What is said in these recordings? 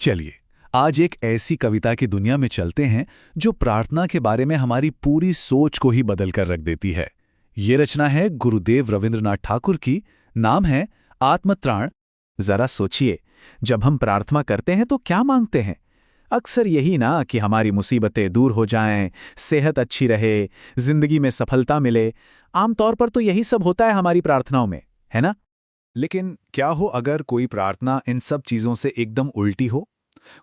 चलिए आज एक ऐसी कविता की दुनिया में चलते हैं जो प्रार्थना के बारे में हमारी पूरी सोच को ही बदल कर रख देती है। ये रचना है गुरुदेव रविंद्रनाथ ठाकुर की। नाम है आत्मत्राण। जरा सोचिए, जब हम प्रार्थना करते हैं तो क्या मांगते हैं? अक्सर यही ना कि हमारी मुसीबतें दूर हो जाएं, सेहत अच्छी रहे, जिंदगी में सफलता मिले। आमतौर पर तो यही सब होता है हमारी प्रार्थनाओं में, है ना? लेकिन क्या हो अगर कोई प्रार्थना इन सब चीजों से एकदम उल्टी हो?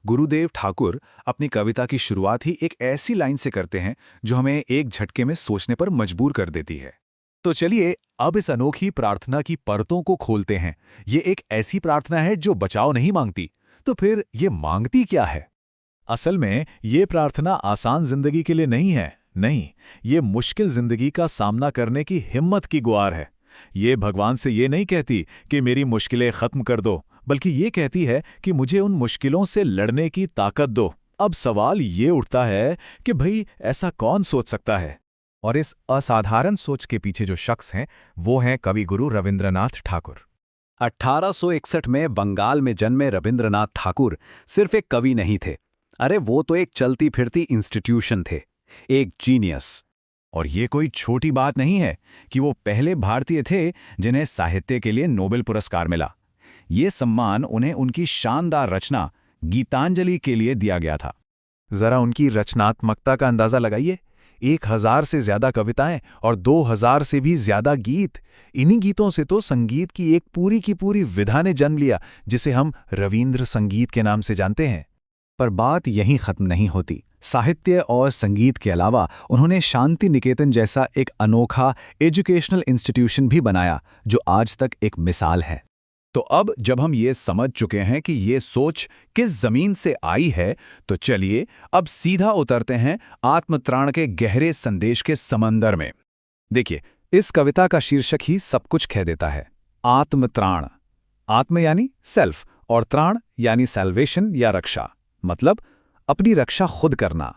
गुरुदेव ठाकुर अपनी कविता की शुरुआत ही एक ऐसी लाइन से करते हैं जो हमें एक झटके में सोचने पर मजबूर कर देती है। तो चलिए अब इस अनोखी प्रार्थना की परतों को खोलते हैं। ये एक ऐसी प्रार्थना है जो बचाव नहीं मांगती, तो फिर ये मांगती क्या है? असल में ये प्रार्थना आसान जिंदगी के लिए नहीं है। नहीं, ये मुश्किल जिंदगी का सामना करने की हिम्मत की गुहार है। ये भगवान से ये नहीं कहती कि मेरी मुश्किलें खत्म कर दो, बल्कि ये कहती है कि मुझे उन मुश्किलों से लड़ने की ताकत दो। अब सवाल ये उठता है कि भाई ऐसा कौन सोच सकता है? और इस असाधारण सोच के पीछे जो शख्स हैं वो हैं कवि गुरु रविंद्रनाथ ठाकुर। 1861 में बंगाल में जन्मे रविंद्रनाथ ठाकुर सिर्फ एक कवि नहीं थे। अरे वो तो एक चलती फिरती इंस्टीट्यूशन थे, एक जीनियस। और ये कोई छोटी बात नहीं है कि वो पहले भारतीय थे जिन्हें साहित्य के लिए नोबेल पुरस्कार मिला। ये सम्मान उन्हें उनकी शानदार रचना गीतांजलि के लिए दिया गया था। जरा उनकी रचनात्मकता का अंदाजा लगाइए। 1000 से ज्यादा कविताएं और 2000 से भी ज्यादा गीत। इन्हीं गीतों से तो संगीत की एक पूरी की पूरी विधा ने जन्म लिया, जिसे हम रवींद्र संगीत के नाम से जानते हैं। पर बात यहीं खत्म नहीं होती। साहित्य और संगीत के अलावा उन्होंने शांति निकेतन जैसा एक अनोखा एजुकेशनल इंस्टीट्यूशन भी बनाया, जो आज तक एक मिसाल है। तो अब जब हम ये समझ चुके हैं कि ये सोच किस जमीन से आई है, तो चलिए अब सीधा उतरते हैं आत्मत्राण के गहरे संदेश के समंदर में। देखिए, इस कविता का शीर्षक ही सब कुछ कह देता है। आत्मत्राण। आत्म यानी सेल्फ और त्राण यानी सैल्वेशन या रक्षा, मतलब अपनी रक्षा खुद करना।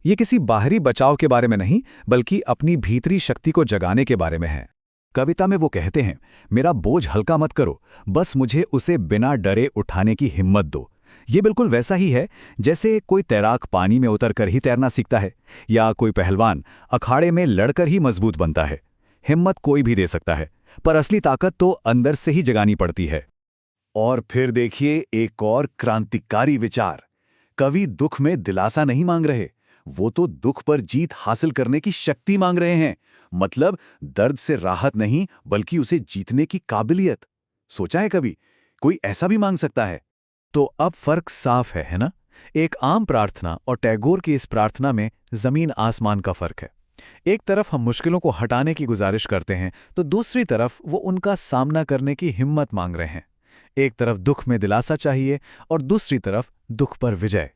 ये किसी बाहरी बचाव के बारे में नहीं, बल्कि अपनी भीतरी शक्ति को जगाने के बारे में है। कविता में वो कहते हैं, मेरा बोझ हल्का मत करो, बस मुझे उसे बिना डरे उठाने की हिम्मत दो। ये बिल्कुल वैसा ही है जैसे कोई तैराक पानी में उतरकर ही तैरना सीखता है, या कोई पहलवान अखाड़े में लड़कर ही मजबूत बनता है। हिम्मत कोई भी दे सकता है, पर असली ताकत तो अंदर से ही जगानी पड़ती है। और फिर देखिए एक और क्रांतिकारी विचार। कवि दुख में दिलासा नहीं मांग रहे, वो तो दुख पर जीत हासिल करने की शक्ति मांग रहे हैं। मतलब दर्द से राहत नहीं, बल्कि उसे जीतने की काबिलियत। सोचा है कभी कोई ऐसा भी मांग सकता है? तो अब फर्क साफ है ना? एक आम प्रार्थना और टैगोर की इस प्रार्थना में जमीन आसमान का फर्क है। एक तरफ हम मुश्किलों को हटाने की गुजारिश करते हैं, तो दूसरी तरफ वो उनका सामना करने की हिम्मत मांग रहे हैं। एक तरफ दुख में दिलासा चाहिए और दूसरी तरफ दुख पर विजय।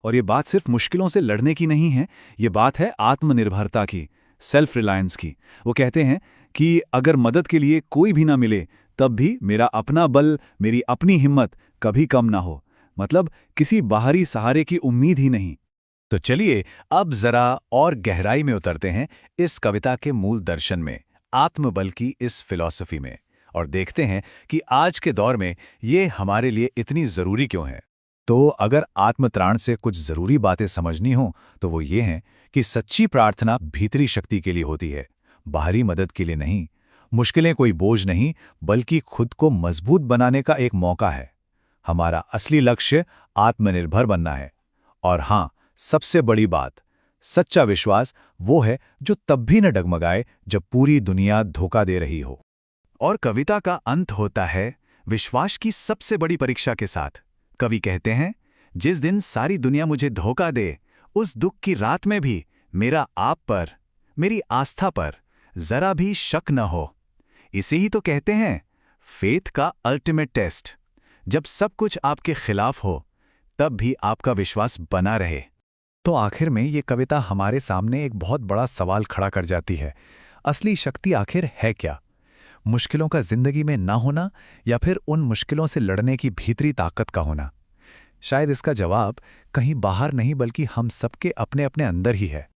और ये बात सिर्फ मुश्किलों से लड़ने की नहीं है, ये बात है आत्मनिर्भरता की, सेल्फ रिलायंस की। वो कहते हैं कि अगर मदद के लिए कोई भी ना मिले, तब भी मेरा अपना बल, मेरी अपनी हिम्मत कभी कम ना हो। मतलब किसी बाहरी सहारे की उम्मीद ही नहीं। तो चलिए अब जरा और गहराई में उतरते हैं इस कविता के मूल दर्शन में, आत्मबल की इस फिलॉसफी में, और देखते हैं कि आज के दौर में ये हमारे लिए इतनी जरूरी क्यों है। तो अगर आत्मत्राण से कुछ जरूरी बातें समझनी हो तो वो ये हैं कि सच्ची प्रार्थना भीतरी शक्ति के लिए होती है, बाहरी मदद के लिए नहीं। मुश्किलें कोई बोझ नहीं, बल्कि खुद को मजबूत बनाने का एक मौका है। हमारा असली लक्ष्य आत्मनिर्भर बनना है। और हाँ, सबसे बड़ी बात, सच्चा विश्वास वो है जो तब भी न डगमगाए जब पूरी दुनिया धोखा दे रही हो। और कविता का अंत होता है विश्वास की सबसे बड़ी परीक्षा के साथ। कवि कहते हैं, जिस दिन सारी दुनिया मुझे धोखा दे, उस दुख की रात में भी मेरा आप पर, मेरी आस्था पर जरा भी शक न हो। इसे ही तो कहते हैं फेथ का अल्टीमेट टेस्ट। जब सब कुछ आपके खिलाफ हो, तब भी आपका विश्वास बना रहे। तो आखिर में ये कविता हमारे सामने एक बहुत बड़ा सवाल खड़ा कर जाती है। असली शक्ति आखिर है क्या? मुश्किलों का जिंदगी में ना होना, या फिर उन मुश्किलों से लड़ने की भीतरी ताकत का होना? शायद इसका जवाब कहीं बाहर नहीं, बल्कि हम सबके अपने अपने अंदर ही है।